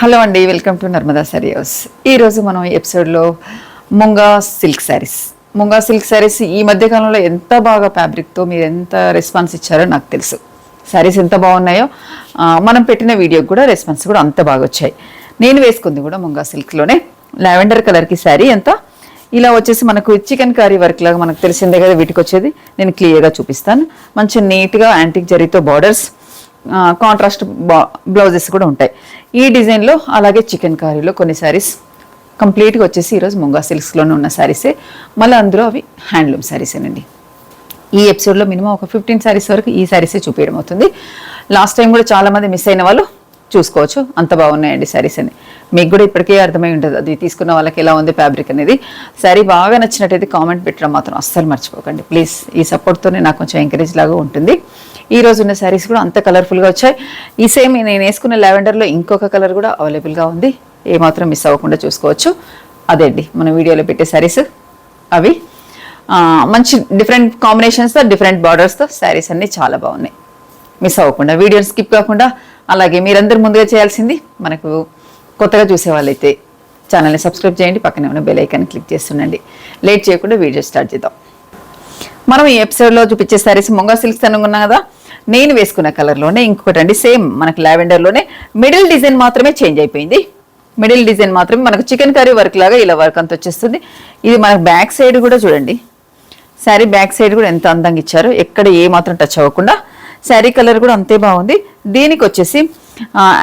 Hello అండి, welcome to Narmada sorry house. ఈరోజు మనం ఈ ఎపిసోడ్లో ముంగా సిల్క్ శారీస్ ఈ మధ్యకాలంలో ఎంత బాగా ఫ్యాబ్రిక్తో మీరు ఎంత రెస్పాన్స్ ఇచ్చారో నాకు తెలుసు. శారీస్ ఎంత బాగున్నాయో మనం పెట్టిన వీడియోకి కూడా రెస్పాన్స్ కూడా అంత బాగా వచ్చాయి. నేను వేసుకుంది కూడా ముంగా సిల్క్లోనే లావెండర్ కలర్కి శారీ ఎంత ఇలా వచ్చేసి మనకు చికెన్ కర్రీ వర్క్ లాగా మనకు తెలిసిందే కదా. వీటికి వచ్చేది నేను క్లియర్గా చూపిస్తాను. మంచి నీట్గా యాంటిక్ జరీతో బార్డర్స్, కాంట్రాస్ట్ బ్లౌజెస్ కూడా ఉంటాయి ఈ డిజైన్లో. అలాగే చికెన్ కర్రీలో కొన్ని శారీస్ కంప్లీట్గా వచ్చేసి ఈరోజు ముంగా సిల్క్స్లోనే ఉన్న శారీసే, మళ్ళీ అందులో అవి హ్యాండ్లూమ్ శారీసేనండి. ఈ ఎపిసోడ్లో మినిమం ఒక 15 శారీస్ వరకు ఈ శారీసే చూపించడం అవుతుంది. లాస్ట్ టైం కూడా చాలామంది మిస్ అయిన వాళ్ళు చూసుకోవచ్చు, అంత బాగున్నాయండి శారీస్ అని. మీకు కూడా ఇప్పటికే అర్థమై ఉంటుంది అది తీసుకున్న వాళ్ళకి ఎలా ఉంది ఫ్యాబ్రిక్ అనేది. శారీ బాగా నచ్చినట్టయితే కామెంట్ పెట్టడం మాత్రం అస్సలు మర్చిపోకండి ప్లీజ్. ఈ సపోర్ట్తోనే నాకు కొంచెం ఎంకరేజ్ లాగా ఉంటుంది. ఈ రోజు ఉన్న శారీస్ కూడా అంత కలర్ఫుల్గా వచ్చాయి. ఈ సేమ్ నేను వేసుకున్న లావెండర్లో ఇంకొక కలర్ కూడా అవైలబుల్గా ఉంది, ఏమాత్రం మిస్ అవ్వకుండా చూసుకోవచ్చు. అదే అండి మన వీడియోలో పెట్టే శారీస్. అవి మంచి డిఫరెంట్ కాంబినేషన్స్తో, డిఫరెంట్ బార్డర్స్తో శారీస్ అన్నీ చాలా బాగున్నాయి. మిస్ అవ్వకుండా వీడియోని స్కిప్ కాకుండా. అలాగే మీరందరూ ముందుగా చేయాల్సింది, మనకు కొత్తగా చూసే వాళ్ళైతే ఛానల్ని సబ్స్క్రైబ్ చేయండి, పక్కనే ఉన్న బెల్ ఐకాన్ క్లిక్ చేస్తుండండి. లేట్ చేయకుండా వీడియో స్టార్ట్ చేద్దాం. మనం ఈ ఎపిసోడ్లో చూపించే శారీస్ ముంగా సిల్క్స్ అనుకున్నాం కదా. నేను వేసుకున్న కలర్లోనే ఇంకొకటి అండి, సేమ్ మనకి లావెండర్లోనే మిడిల్ డిజైన్ మాత్రమే చేంజ్ అయిపోయింది. మిడిల్ డిజైన్ మాత్రమే మనకు చికెన్ కర్రీ వర్క్ లాగా ఇలా వర్క్ అంత వచ్చేస్తుంది. ఇది మనకు బ్యాక్ సైడ్ కూడా చూడండి, శారీ బ్యాక్ సైడ్ కూడా ఎంత అందంగా ఇచ్చారో, ఎక్కడ ఏ మాత్రం టచ్ అవ్వకుండా. శారీ కలర్ కూడా అంతే బాగుంది. దీనికి వచ్చేసి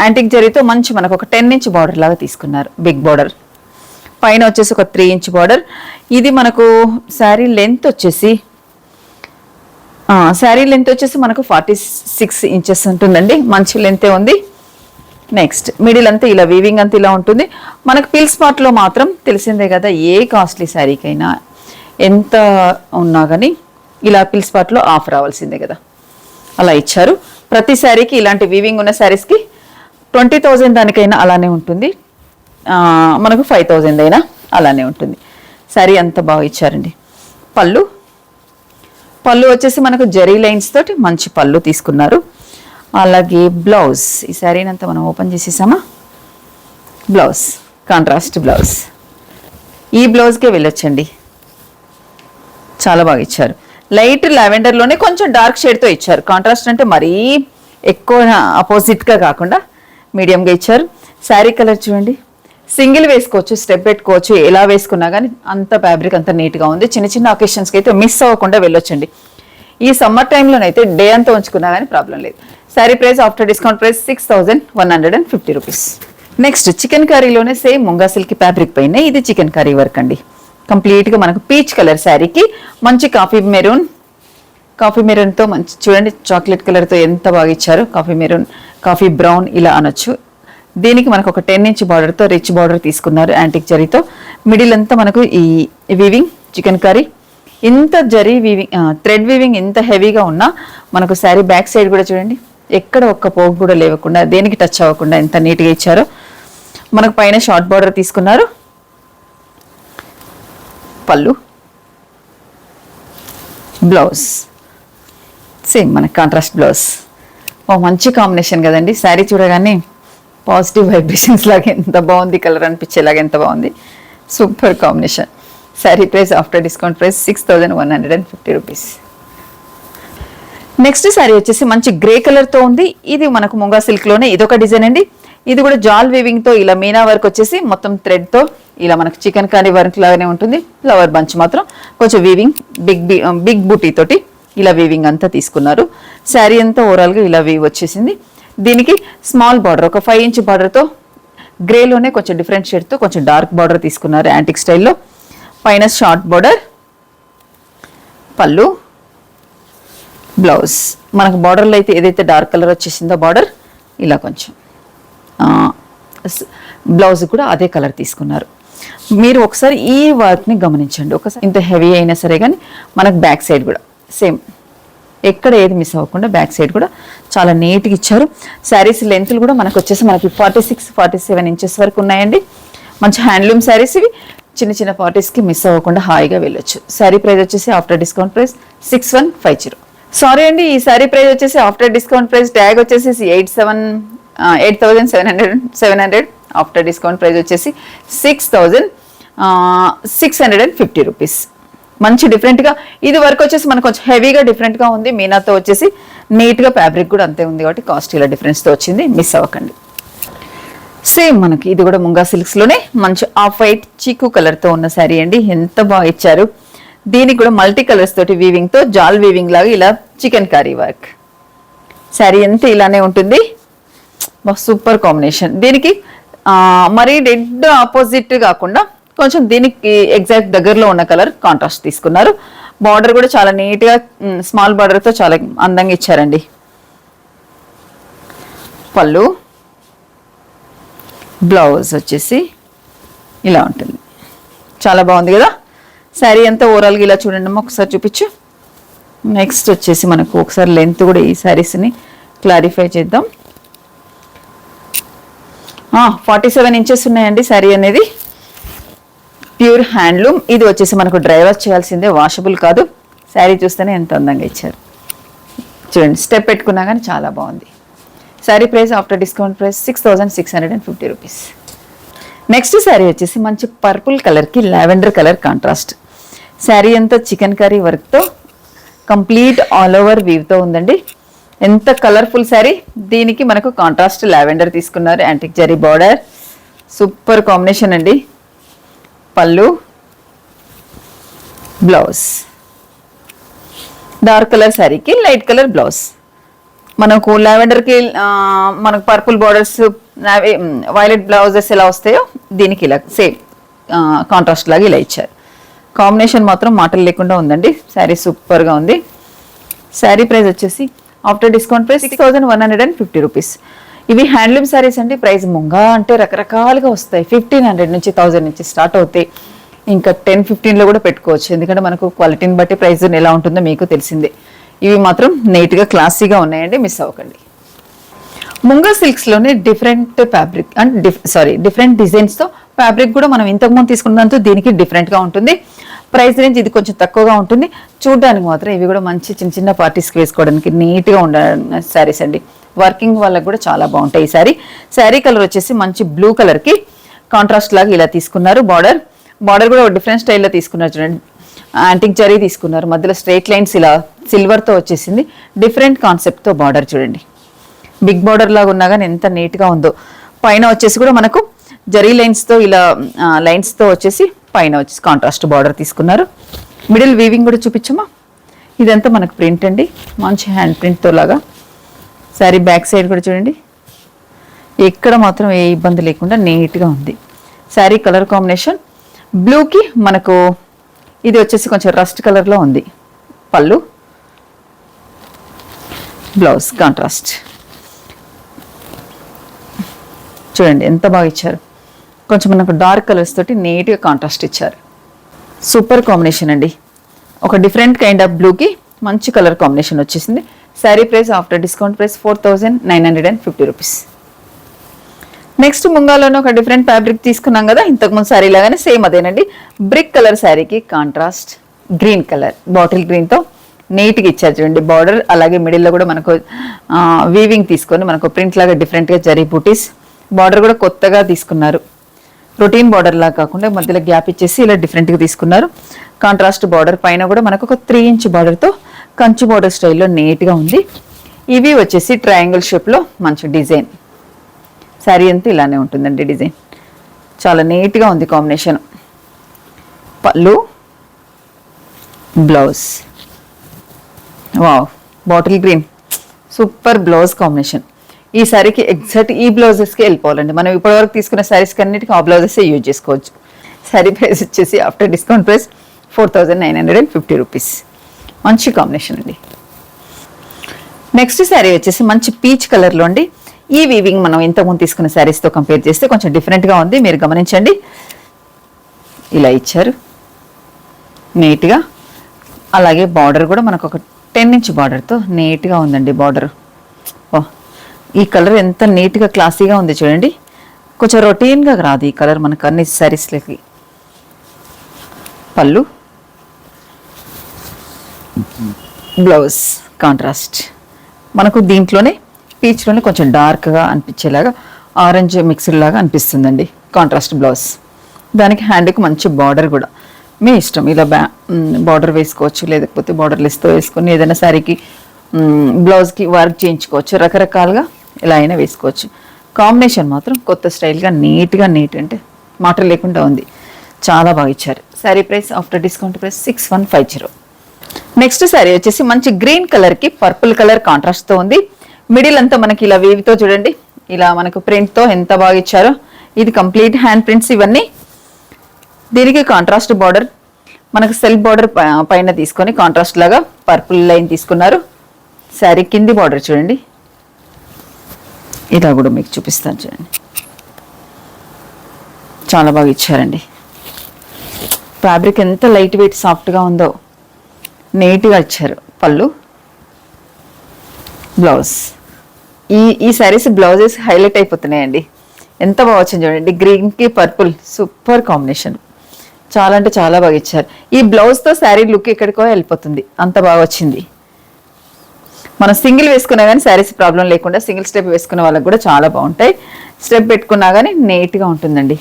యాంటిక్ జరీతో మంచి మనకు ఒక 10 ఇంచ్ బార్డర్ లాగా తీసుకున్నారు, బిగ్ బార్డర్. పైన వచ్చేసి ఒక 3 ఇంచ్ బార్డర్. ఇది మనకు శారీ లెంత్ వచ్చేసి మనకు 46 ఇంచెస్ ఉంటుందండి, మంచి లెంతే ఉంది. నెక్స్ట్ మిడిల్ అంతా ఇలా వీవింగ్ అంతా ఇలా ఉంటుంది. మనకు పిల్ స్పాట్లో మాత్రం తెలిసిందే కదా, ఏ కాస్ట్లీ శారీకైనా ఎంత ఉన్నా కానీ ఇలా పిల్ స్పాట్లో ఆఫ్ రావాల్సిందే కదా, అలా ఇచ్చారు. ప్రతి శారీకి ఇలాంటి వీవింగ్ ఉన్న శారీస్కి 20,000 దానికైనా అలానే ఉంటుంది, మనకు 5,000 అయినా అలానే ఉంటుంది. శారీ అంత బాగా ఇచ్చారండి. పళ్ళు వచ్చేసి మనకు జరీ లైన్స్ తోటి మంచి పళ్ళు తీసుకున్నారు. అలాగే బ్లౌజ్, ఈ శారీని అంతా మనం ఓపెన్ చేసేసామా. బ్లౌజ్ కాంట్రాస్ట్ బ్లౌజ్, ఈ బ్లౌజ్కే వెళ్ళొచ్చండి, చాలా బాగా ఇచ్చారు. లైట్ లావెండర్లోనే కొంచెం డార్క్ షేడ్తో ఇచ్చారు. కాంట్రాస్ట్ అంటే మరీ ఎక్కువ అపోజిట్గా కాకుండా మీడియంగా ఇచ్చారు. శారీ కలర్ చూడండి, సింగిల్ వేసుకోవచ్చు, స్టెప్ పెట్టుకోవచ్చు, ఎలా వేసుకున్నా కానీ అంత ఫ్యాబ్రిక్ అంత నీట్గా ఉంది. చిన్న చిన్న అకేషన్స్కి అయితే మిస్ అవ్వకుండా వెళ్ళొచ్చండి. ఈ సమ్మర్ టైంలోనైతే డే అంతా ఉంచుకున్నా కానీ ప్రాబ్లం లేదు. Sari price after discount price 6,150 rupees. Next chikan కర్రీలోనే సేమ్ ముంగా సిల్క్ ఫ్యాబ్రిక్ పైన ఇది చికెన్ కర్రీ వర్క్ అండి. కంప్లీట్గా మనకు పీచ్ కలర్ శారీకి మంచి కాఫీ మెరూన్తో మంచి చూడండి, చాక్లెట్ కలర్తో ఎంత బాగా ఇచ్చారు. కాఫీ బ్రౌన్ ఇలా అనొచ్చు. దీనికి మనకు ఒక 10 ఇంచ్ బార్డర్తో రిచ్ బార్డర్ తీసుకున్నారు యాంటిక్ జరీతో. మిడిల్ అంతా మనకు ఈ వీవింగ్ చికెన్ కర్రీ, ఇంత జరీ వీవింగ్ థ్రెడ్ వీవింగ్ ఎంత హెవీగా ఉన్నా మనకు శారీ బ్యాక్ సైడ్ కూడా చూడండి, ఎక్కడ ఒక్క పోగు కూడా లేవకుండా, దేనికి టచ్ అవ్వకుండా ఎంత నీట్గా ఇచ్చారో. మనకు పైన షార్ట్ బార్డర్ తీసుకున్నారు. పళ్ళు, బ్లౌజ్ సేమ్ మనకి కాంట్రాస్ట్ బ్లౌజ్. మంచి కాంబినేషన్ కదండి. శారీ చూడగానే పాజిటివ్ వైబ్రేషన్స్ లాగా ఎంత బాగుంది, కలర్ అనిపించేలాగా ఎంత బాగుంది, super combination. Sari price after discount price 6,150 rupees. Next sari వచ్చేసి మంచి గ్రే కలర్తో ఉంది. ఇది మనకు ముంగా సిల్క్లోనే ఇదొక డిజైన్ అండి. ఇది కూడా జాల్ వీవింగ్తో ఇలా మీనా వర్క్ వచ్చేసి మొత్తం థ్రెడ్తో ఇలా మనకు చికెన్ కర్రీ వర్క్ లాగానే ఉంటుంది. ఫ్లవర్ బంచ్ మాత్రం కొంచెం వీవింగ్ బిగ్ బూటీ తోటి ఇలా వీవింగ్ అంతా తీసుకున్నారు. శారీ అంతా ఓవరాల్గా ఇలా వీవ్ వచ్చేసింది. దీనికి స్మాల్ బార్డర్ ఒక 5 ఇంచ్ బార్డర్తో గ్రేలోనే కొంచెం డిఫరెంట్ షేడ్తో కొంచెం డార్క్ బార్డర్ తీసుకున్నారు యాంటిక్ స్టైల్లో. పైన షార్ట్ బార్డర్, పళ్ళు, బ్లౌజ్. మనకు బార్డర్లో అయితే ఏదైతే డార్క్ కలర్ వచ్చేసిందో బార్డర్ ఇలా కొంచెం, బ్లౌజ్ కూడా అదే కలర్ తీసుకున్నారు. మీరు ఒకసారి ఈ వర్క్ని గమనించండి. ఒకసారి ఇంత హెవీ అయినా సరే కానీ మనకు బ్యాక్ సైడ్ కూడా సేమ్, ఎక్కడ ఏది మిస్ అవ్వకుండా బ్యాక్ సైడ్ కూడా చాలా నీట్గా ఇచ్చారు. శారీస్ లెంత్లు కూడా మనకు వచ్చేసి మనకి 46-47 ఇంచెస్ వరకు ఉన్నాయండి. మంచి హ్యాండ్లూమ్ శారీస్ ఇవి. చిన్న చిన్న పార్టీస్కి మిస్ అవ్వకుండా హాయిగా వెళ్ళొచ్చు. శారీ ప్రైస్ వచ్చేసి ఆఫ్టర్ డిస్కౌంట్ ప్రైస్ 6,150. సారీ అండి, ఈ శారీ ప్రైస్ వచ్చేసి ఆఫ్టర్ డిస్కౌంట్ ప్రైస్ ట్యాగ్ వచ్చేసి 8,700 ఆఫ్టర్ డిస్కౌంట్ ప్రైస్ వచ్చేసి 6,650 రూపీస్. మంచి డిఫరెంట్గా, ఇది వర్క్ వచ్చేసి మనకు కొంచెం హెవీగా డిఫరెంట్గా ఉంది. మీనాతో వచ్చేసి నీట్గా ఫ్యాబ్రిక్ కూడా అంతే ఉంది కాబట్టి కాస్ట్ ఇలా డిఫరెన్స్తో వచ్చింది, మిస్ అవ్వకండి. సేమ్ మనకి ఇది కూడా ముంగా సిల్క్స్లోనే మంచి ఆఫ్ వైట్ చీకు కలర్తో ఉన్న శారీ అండి. ఎంత బాగా ఇచ్చారు. దీనికి కూడా మల్టీ కలర్స్ తోటి వీవింగ్తో జాల్ వీవింగ్ లాగా ఇలా చికెన్ కర్రీ వర్క్. శారీ అంతా ఇలానే ఉంటుంది. Super combination. దీనికి మరీ డెడ్ ఆపోజిట్ కాకుండా కొంచెం దీనికి ఎగ్జాక్ట్ దగ్గరలో ఉన్న కలర్ కాంట్రాస్ట్ తీసుకున్నారు. బార్డర్ కూడా చాలా నీట్గా స్మాల్ బార్డర్తో చాలా అందంగా ఇచ్చారండి. పళ్ళు, బ్లౌజ్ వచ్చేసి ఇలా ఉంటుంది. చాలా బాగుంది కదా శారీ అంతా. ఓవరాల్గా ఇలా చూడండి అమ్మా, ఒకసారి చూపించు. నెక్స్ట్ వచ్చేసి మనకు ఒకసారి లెంత్ కూడా ఈ శారీస్ని క్లారిఫై చేద్దాం. 47 ఇంచెస్ ఉన్నాయండి శారీ అనేది. Pure handloom. ఇది వచ్చేసి మనకు డ్రై వాష్ చేయాల్సిందే, వాషబుల్ కాదు. శారీ చూస్తేనే ఎంత అందంగా ఇచ్చారు చూడండి. స్టెప్ పెట్టుకున్నా కానీ చాలా బాగుంది. Sari price after discount price 6,650 rupees. Next sari వచ్చేసి మంచి పర్పుల్ కలర్కి లావెండర్ కలర్ కాంట్రాస్ట్. శారీ అంతా చికెన్ కర్రీ వర్క్తో కంప్లీట్ ఆల్ ఓవర్ వీవ్తో ఉందండి. ఎంత కలర్ఫుల్ శారీ. దీనికి మనకు కాంట్రాస్ట్ లావెండర్ తీసుకున్నారు, antique zari border. Super combination అండి. పళ్ళు, బ్లౌజ్. డార్క్ కలర్ శారీకి లైట్ కలర్ బ్లౌజ్. మనకు లావెండర్కి మనకు పర్పుల్ బార్డర్స్, వైలెట్ బ్లౌజెస్ ఎలా వస్తాయో దీనికి ఇలా సేమ్ కాంట్రాస్ట్ లాగా ఇలా ఇచ్చారు. కాంబినేషన్ మాత్రం మాటలు లేకుండా ఉందండి. శారీ సూపర్గా ఉంది. శారీ ప్రైస్ వచ్చేసి ఆఫ్టర్ డిస్కౌంట్ ప్రైస్ 6,150 రూపీస్. ఇవి హ్యాండ్లూమ్ శారీస్ అండి. ప్రైస్ ముంగా అంటే రకరకాలుగా వస్తాయి. 1,500 నుంచి 1,000 నుంచి స్టార్ట్ అవుతాయి. ఇంకా 10-15లో కూడా పెట్టుకోవచ్చు. ఎందుకంటే మనకు క్వాలిటీని బట్టి ప్రైస్ ఎలా ఉంటుందో మీకు తెలిసిందే. ఇవి మాత్రం నీట్గా క్లాసీగా ఉన్నాయండి, మిస్ అవ్వకండి. ముంగా సిల్క్స్లోనే డిఫరెంట్ ఫ్యాబ్రిక్ అండ్ డిఫరెంట్ డిజైన్స్తో ఫ్యాబ్రిక్ కూడా మనం ఇంతకుముందు తీసుకున్నంత దీనికి డిఫరెంట్గా ఉంటుంది. ప్రైస్ రేంజ్ ఇది కొంచెం తక్కువగా ఉంటుంది. చూడడానికి మాత్రం ఇవి కూడా మంచి చిన్న చిన్న పార్టీస్కి వేసుకోవడానికి నీట్గా ఉండే శారీస్ అండి. వర్కింగ్ వాళ్ళకి కూడా చాలా బాగుంటాయి ఈ శారీ. శారీ కలర్ వచ్చేసి మంచి బ్లూ కలర్కి కాంట్రాస్ట్ లాగా ఇలా తీసుకున్నారు. బార్డర్ కూడా డిఫరెంట్ స్టైల్లో తీసుకున్నారు చూడండి. యాంటిక్ జరీ తీసుకున్నారు. మధ్యలో స్ట్రైట్ లైన్స్ ఇలా సిల్వర్తో వచ్చేసింది. డిఫరెంట్ కాన్సెప్ట్తో బార్డర్ చూడండి. బిగ్ బార్డర్ లాగా ఉన్నా కానీ ఎంత నీట్గా ఉందో. పైన వచ్చేసి కూడా మనకు జరీ లైన్స్తో ఇలా లైన్స్తో వచ్చేసి పైన వచ్చేసి కాంట్రాస్ట్ బార్డర్ తీసుకున్నారు. మిడిల్ వీవింగ్ కూడా చూపించమా. ఇదంతా మనకు ప్రింట్ అండి, మంచి హ్యాండ్ ప్రింట్తో లాగా. శారీ బ్యాక్ సైడ్ కూడా చూడండి, ఎక్కడ మాత్రం ఏ ఇబ్బంది లేకుండా నీట్గా ఉంది. శారీ కలర్ కాంబినేషన్ బ్లూకి మనకు ఇది వచ్చేసి కొంచెం రస్ట్ కలర్లో ఉంది. పళ్ళు, బ్లౌజ్ కాంట్రాస్ట్. చూడండి ఎంత బాగా ఇచ్చారు. కొంచెం మనకు డార్క్ కలర్స్ తోటి నీట్గా కాంట్రాస్ట్ ఇచ్చారు. సూపర్ కాంబినేషన్ అండి. ఒక డిఫరెంట్ కైండ్ ఆఫ్ బ్లూకి మంచి కలర్ కాంబినేషన్ వచ్చేసింది. Sari price after discount price 4,950 rupees. Next ముంగాలోనే ఒక డిఫరెంట్ ఫ్యాబ్రిక్ తీసుకున్నాం కదా ఇంతకుముందు శారీ లాగానే, సేమ్ అదేనండి. బ్రిక్ కలర్ శారీకి కాంట్రాస్ట్ గ్రీన్ కలర్, బాటిల్ గ్రీన్తో నీట్గా ఇచ్చారు చూడండి. బార్డర్ అలాగే మిడిల్లో కూడా మనకు వీవింగ్ తీసుకొని మనకు ప్రింట్ లాగా డిఫరెంట్గా జరీ బూటీస్. బార్డర్ కూడా కొత్తగా తీసుకున్నారు. రొటీన్ బార్డర్ లాగా కాకుండా మధ్యలో గ్యాప్ ఇచ్చేసి ఇలా డిఫరెంట్గా తీసుకున్నారు. కాంట్రాస్ట్ బార్డర్ పైన కూడా మనకు ఒక 3 ఇంచ్ బార్డర్తో కంచు బార్డర్ స్టైల్లో నీట్గా ఉంది. ఇవి వచ్చేసి ట్రయాంగిల్ షేప్లో మంచి డిజైన్. శారీ అంతా ఇలానే ఉంటుందండి డిజైన్. చాలా నీట్గా ఉంది కాంబినేషన్. పళ్ళు, blouse. Wow, bottle green super blouse combination. ఈ శారీకి ఎగ్జాక్ట్ ఈ బ్లౌజెస్కి వెళ్ళిపోవాలండి. మనం ఇప్పటివరకు తీసుకున్న శారీస్కి అన్నిటికీ ఆ బ్లౌజెస్ యూజ్ చేసుకోవచ్చు. శారీ ప్రైస్ వచ్చేసి ఆఫ్టర్ డిస్కౌంట్ ప్రైస్ 4,950 రూపీస్. మంచి కాంబినేషన్ అండి. నెక్స్ట్ శారీ వచ్చేసి మంచి పీచ్ కలర్లో అండి. ఈ వీవింగ్ మనం ఇంతకుముందు తీసుకున్న శారీస్తో కంపేర్ చేస్తే కొంచెం డిఫరెంట్గా ఉంది, మీరు గమనించండి. ఇలా ఇచ్చారు నీట్గా. అలాగే బార్డర్ కూడా మనకు ఒక 10 ఇంచ్ బార్డర్తో నీట్గా ఉందండి బార్డర్. ఈ కలర్ ఎంత నీట్గా క్లాసీగా ఉంది చూడండి. కొంచెం రొటీన్గా రాదు ఈ కలర్ మనకు అన్ని శారీస్లకి. పళ్ళు, బ్లౌజ్ కాంట్రాస్ట్. మనకు దీంట్లోనే పీచ్లోనే కొంచెం డార్క్గా అనిపించేలాగా ఆరెంజ్ మిక్స్డ్ లాగా అనిపిస్తుందండి. కాంట్రాస్ట్ బ్లౌజ్, దానికి హ్యాండ్కి మంచి బార్డర్ కూడా మీ ఇష్టం. ఇలా బార్డర్ వేసుకోవచ్చు, లేకపోతే బార్డర్లెస్తో వేసుకొని ఏదైనా శారీకి బ్లౌజ్కి వర్క్ చేయించుకోవచ్చు. రకరకాలుగా ఎలా అయినా వేసుకోవచ్చు. కాంబినేషన్ మాత్రం కొత్త స్టైల్గా నీట్ అంటే మాటలు లేకుండా ఉంది. చాలా బాగా ఇచ్చారు. Sari price after discount price 6150. Next sari వచ్చేసి మంచి గ్రీన్ కలర్కి పర్పుల్ కలర్ కాంట్రాస్ట్తో ఉంది. మిడిల్ అంతా మనకి ఇలా వేవితో చూడండి, ఇలా మనకు ప్రింట్తో ఎంత బాగా ఇచ్చారో. ఇది కంప్లీట్ హ్యాండ్ ప్రింట్స్ ఇవన్నీ. దీనికి కాంట్రాస్ట్ బార్డర్, మనకు సెల్ఫ్ బార్డర్ పైన తీసుకొని కాంట్రాస్ట్ లాగా పర్పుల్ లైన్ తీసుకున్నారు. శారీ కింది బార్డర్ చూడండి, ఇలా కూడా మీకు చూపిస్తాను చూడండి. చాలా బాగా ఇచ్చారండి. ఫ్యాబ్రిక్ ఎంత లైట్ వెయిట్ సాఫ్ట్గా ఉందో, నీట్గా ఇచ్చారు. పళ్ళు, బ్లౌజ్. ఈ శారీస్ బ్లౌజెస్ హైలైట్ అయిపోతున్నాయండి. ఎంత బాగా వచ్చింది చూడండి. గ్రీన్కి పర్పుల్ సూపర్ కాంబినేషన్. చాలా అంటే చాలా బాగా ఇచ్చారు. ఈ బ్లౌజ్తో శారీ లుక్ ఎక్కడికో వెళ్ళిపోతుంది, అంత బాగా వచ్చింది. మనం సింగిల్ వేసుకున్నా కానీ శారీస్ ప్రాబ్లం లేకుండా సింగిల్ స్టెప్ వేసుకునే వాళ్ళకి కూడా చాలా బాగుంటాయి. స్టెప్ పెట్టుకున్నా కానీ నీట్గా ఉంటుందండి.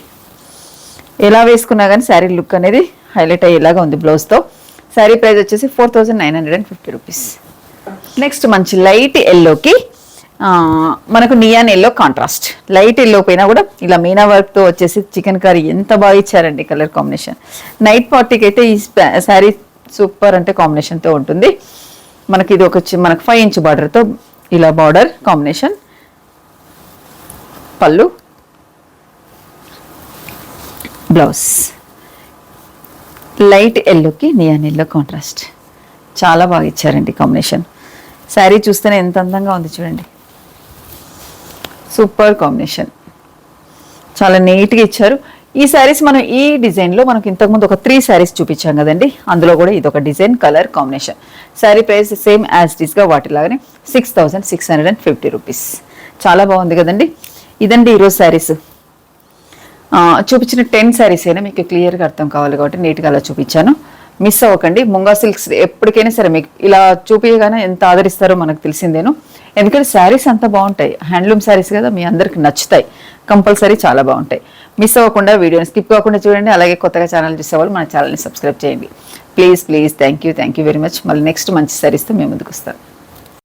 ఎలా వేసుకున్నా కానీ శారీ లుక్ అనేది హైలైట్ అయ్యేలాగా ఉంది బ్లౌజ్తో. శారీ ప్రైస్ వచ్చేసి 4950 రూపీస్. నెక్స్ట్ మంచి లైట్ ఎల్లోకి మనకు neon yellow contrast. Light yellow పైన కూడా ఇలా మీనా వర్క్తో వచ్చేసి చికెన్ కర్రీ ఎంత బాగా ఇచ్చారండి కలర్ కాంబినేషన్. నైట్ పార్టీకి అయితే ఈ శారీ సూపర్ అంటే కాంబినేషన్తో ఉంటుంది. మనకి ఇది ఒక మనకు 5 ఇంచ్ బార్డర్తో ఇలా బార్డర్ కాంబినేషన్. పళ్ళు, బ్లౌజ్. లైట్ ఎల్లోకి నియాన్ ఎల్లో కాంట్రాస్ట్. చాలా బాగా ఇచ్చారండి కాంబినేషన్. శారీ చూస్తేనే ఎంత అందంగా ఉంది చూడండి. సూపర్ కాంబినేషన్, చాలా నీట్గా ఇచ్చారు. ఈ శారీస్ మనం ఈ డిజైన్లో మనకు ఇంతకుముందు ఒక 3 శారీస్ చూపించాం కదండి, అందులో కూడా ఇది ఒక design colour combination. Sari price same as ఇట్స్గా వాటిలాగానే 6650 రూపీస్. చాలా బాగుంది కదండి. ఇదండి ఈరోజు శారీస్. చూపించిన 10 శారీస్ అయినా మీకు క్లియర్గా అర్థం కావాలి కాబట్టి నీట్గా అలా చూపించాను. మిస్ అవ్వకండి. ముంగా సిల్క్స్ ఎప్పటికైనా సరే మీకు ఇలా చూపించగానే ఎంత ఆదరిస్తారో మనకు తెలిసిందేను. ఎందుకంటే శారీస్ అంతా బాగుంటాయి, హ్యాండ్లూమ్ శారీస్ కదా, మీ అందరికి నచ్చుతాయి కంపల్సరీ, చాలా బాగుంటాయి. మిస్ అవ్వకుండా వీడియోని స్కిప్ కాకుండా చూడండి. అలాగే కొత్తగా ఛానల్ చూసేవాళ్ళు మన ఛానల్ని సబ్స్క్రైబ్ చేయండి please. Thank you very much. మళ్ళీ నెక్స్ట్ మంచి శారీస్తో మేము ముందుకు వస్తాం.